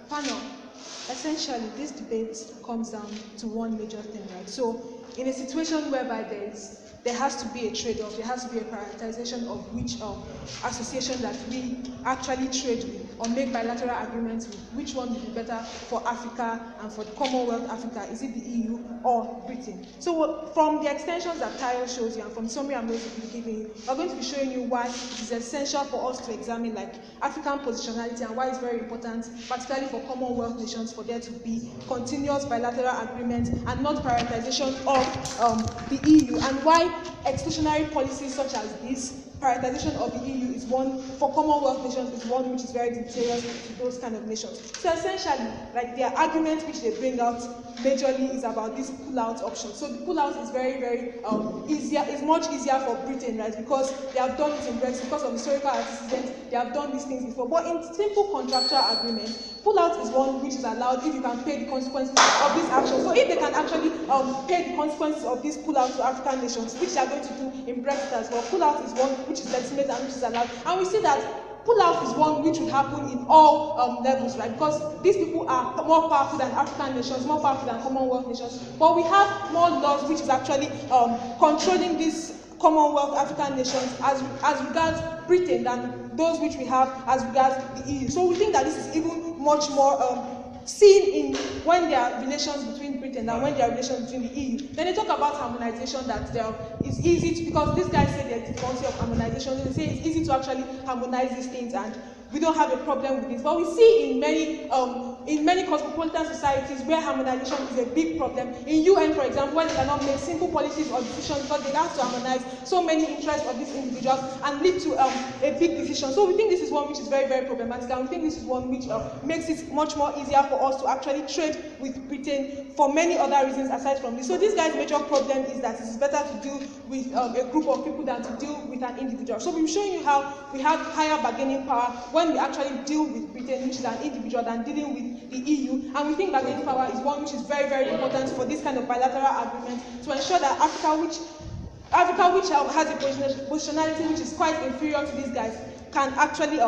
Panel, essentially this debate comes down to one major thing, right? So in a situation whereby there has to be a trade-off, there has to be a prioritization of which association that we actually trade with or make bilateral agreements with, which one would be better for Africa and for the Commonwealth Africa, is it the EU or Britain? So from the extensions that Tayo shows you and from the summary I'm going to be giving you, we're going to be showing you why it is essential for us to examine like African positionality and why it's very important, particularly for Commonwealth nations, for there to be continuous bilateral agreements and not prioritization of the EU, and why exclusionary policies such as this, prioritization of the EU is one, for Commonwealth nations, is one which is very deleterious to those kind of nations. So essentially, like their argument which they bring out majorly is about this pull-out option. So the pull-out is very easier, is much easier for Britain, right? Because they have done it in BREXIT, because of historical antecedents, they have done these things before. But in simple contractual agreements, pull-out is one which is allowed if you can pay the consequences of this action. So if they can actually pay the consequences of this pull-out to African nations, which they are going to do in BREXIT as well, pull-out is one which is legitimate and which is allowed. And we see that pull-out is one which would happen in all levels, right? Because these people are more powerful than African nations, more powerful than Commonwealth nations. But we have more laws which is actually controlling these Commonwealth African nations as regards Britain than those which we have as regards the EU. So we think that this is even much more seen in when there are relations between Britain and when there are relations between the EU. Then they talk about harmonization, that it's easy to, because these guys say there's difficulty of harmonization, they say it's easy to actually harmonize these things and we don't have a problem with this. But we see in many cosmopolitan societies where harmonization is a big problem. In UN, for example, when they cannot make simple policies or decisions because they have to harmonize so many interests of these individuals and lead to a big decision. So we think this is one which is very problematic, and we think this is one which makes it much more easier for us to actually trade with Britain for many other reasons aside from this. So this guy's major problem is that it is better to deal with a group of people than to deal with an individual. So we're showing you how we have higher bargaining power when we actually deal with Britain, which is an individual, than dealing with the EU. And we think bargaining power is one which is very important for this kind of bilateral agreement to ensure that Africa, which has a positionality which is quite inferior to these guys, can actually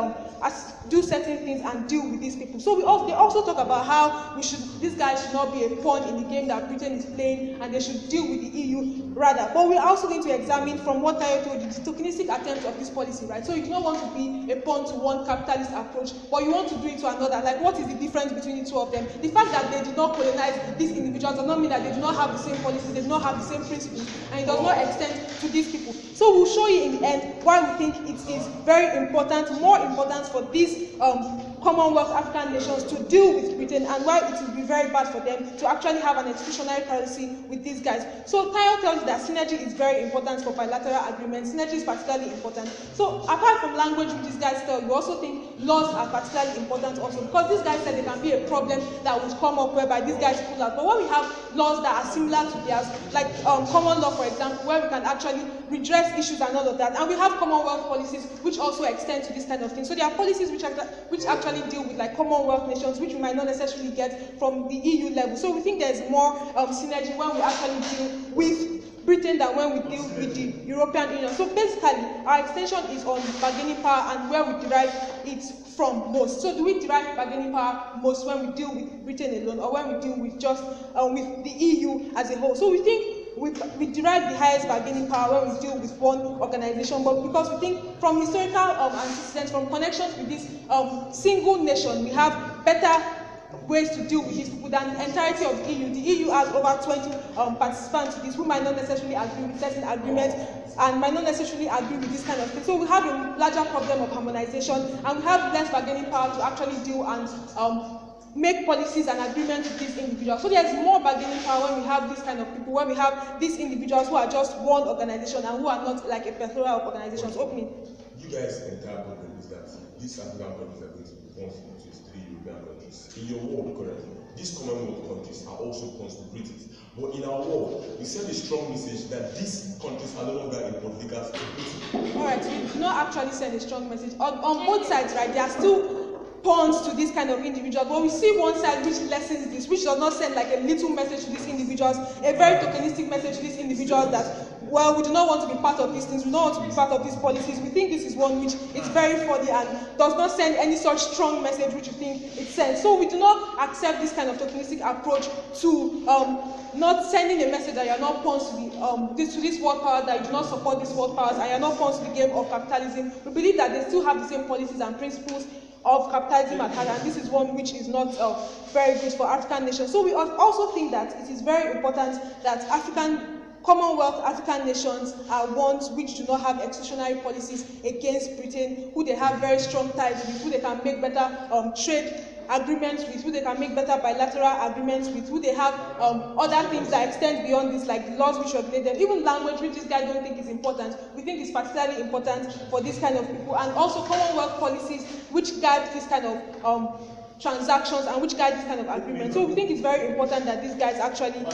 do certain things and deal with these people. So they also talk about how these guys should not be a pawn in the game that Britain is playing, and they should deal with the EU rather. But we're also going to examine, from what Tayo told you, the tokenistic attempt of this policy, right? So you do not want to be a pawn to one capitalist approach, but you want to do it to another. Like, what is the difference between the two of them? The fact that they did not colonize these individuals does not mean that they do not have the same policies, they do not have the same principles, and it does not extend to these people. So we'll show you in the end why we think it is very important, more important for these Commonwealth African nations to deal with Britain, and why it will be very bad for them to actually have an exclusionary policy with these guys. So Tayo tells you that synergy is very important for bilateral agreements. Synergy is particularly important. So apart from language, which these guys tell, we also think laws are particularly important also, because these guys said there can be a problem that would come up whereby these guys pull out. But when we have laws that are similar to theirs, like common law, for example, where we can actually redress issues and all of that, and we have Commonwealth policies which also extend to this kind of thing. So there are policies which actually deal with like Commonwealth nations, which we might not necessarily get from the EU level. So we think there's more synergy when we actually deal with Britain than when we deal with the European Union. So basically, our extension is on bargaining power and where we derive it from most. So do we derive bargaining power most when we deal with Britain alone, or when we deal with just with the EU as a whole? So we think we derive the highest bargaining power when we deal with one organization, but because we think from historical antecedents, from connections with this single nation, we have better ways to deal with these people than the entirety of the EU. The EU has over 20 participants to this who might not necessarily agree with certain agreements and might not necessarily agree with this kind of thing. So we have a larger problem of harmonization, and we have less bargaining power to actually deal and make policies and agreements with these individuals. So there's more bargaining power when we have this kind of people, when we have these individuals who are just one organization and who are not like a plethora of organizations. Opening. You guys' entire problem is that these African countries are going to be 1, 2, 3 European countries. In your world currently, these Commonwealth countries are also contributing. But in our world, we send a strong message that these countries are no longer in political stability. All right, we do not actually send a strong message. On both sides, right, there are still pawns to this kind of individuals, but we see one side which lessens this, which does not send like a little message to these individuals, a very tokenistic message to these individuals that well, we do not want to be part of these things, we don't want to be part of these policies. We think this is one which is very funny and does not send any such strong message which you think it sends. So we do not accept this kind of tokenistic approach to not sending a message that you are not pawns to this world power, that you do not support these world powers, and you are not pawns to the game of capitalism. We believe that they still have the same policies and principles of capitalism at hand, and this is one which is not very good for African nations. So we also think that it is very important that Commonwealth African nations are ones which do not have exclusionary policies against Britain, who they have very strong ties with, who they can make better trade agreements with, who they can make better bilateral agreements with, who they have other things that extend beyond this, like laws which regulate them. Even language, which this guy don't think is important, we think is particularly important for this kind of people. And also Commonwealth policies which guide this kind of transactions and which guide this kind of agreement. So we think it's very important that these guys actually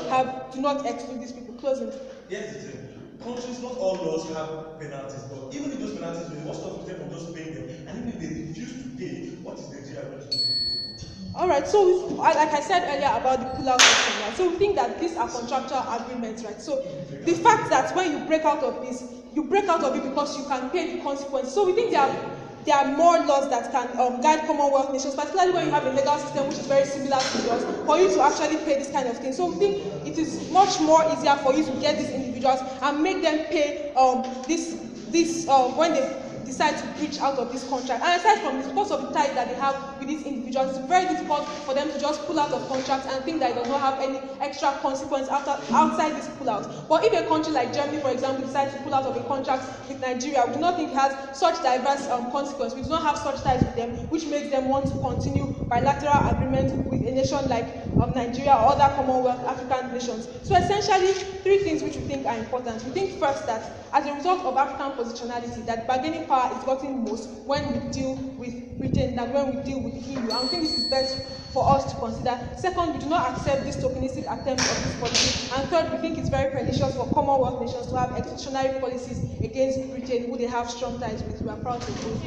do not exclude these people. Closing. Yes, the thing. Countries, not all laws have penalties, but even if those penalties, we must stop them from just paying them. And if they refuse to pay, what is Nigeria going to do? All right, so like I said earlier about the pull-out question, right? So we think that these are contractual agreements, right? So the fact that when you break out of this, you break out of it because you can pay the consequences. So we think there are more laws that can guide Commonwealth nations, particularly when you have a legal system which is very similar to yours, for you to actually pay this kind of thing. So we think it is much more easier for you to get these individuals and make them pay when they decide to breach out of this contract. And aside from this, because of the ties that they have with these individuals, it's very difficult for them to just pull out of contracts and think that it does not have any extra consequence outside this pull-out. But if a country like Germany, for example, decides to pull out of a contract with Nigeria, we do not think it has such diverse consequence. We do not have such ties with them, which makes them want to continue bilateral agreements with a nation like Nigeria or other Commonwealth African nations. So essentially, three things which we think are important. We think first that as a result of African positionality, that bargaining power is gotten most when we deal with Britain than when we deal with the EU. And we think this is best for us to consider. Second, we do not accept this tokenistic attempt of this policy. And third, we think it's very pernicious for Commonwealth nations to have exclusionary policies against Britain, who they have strong ties with. We are proud to oppose.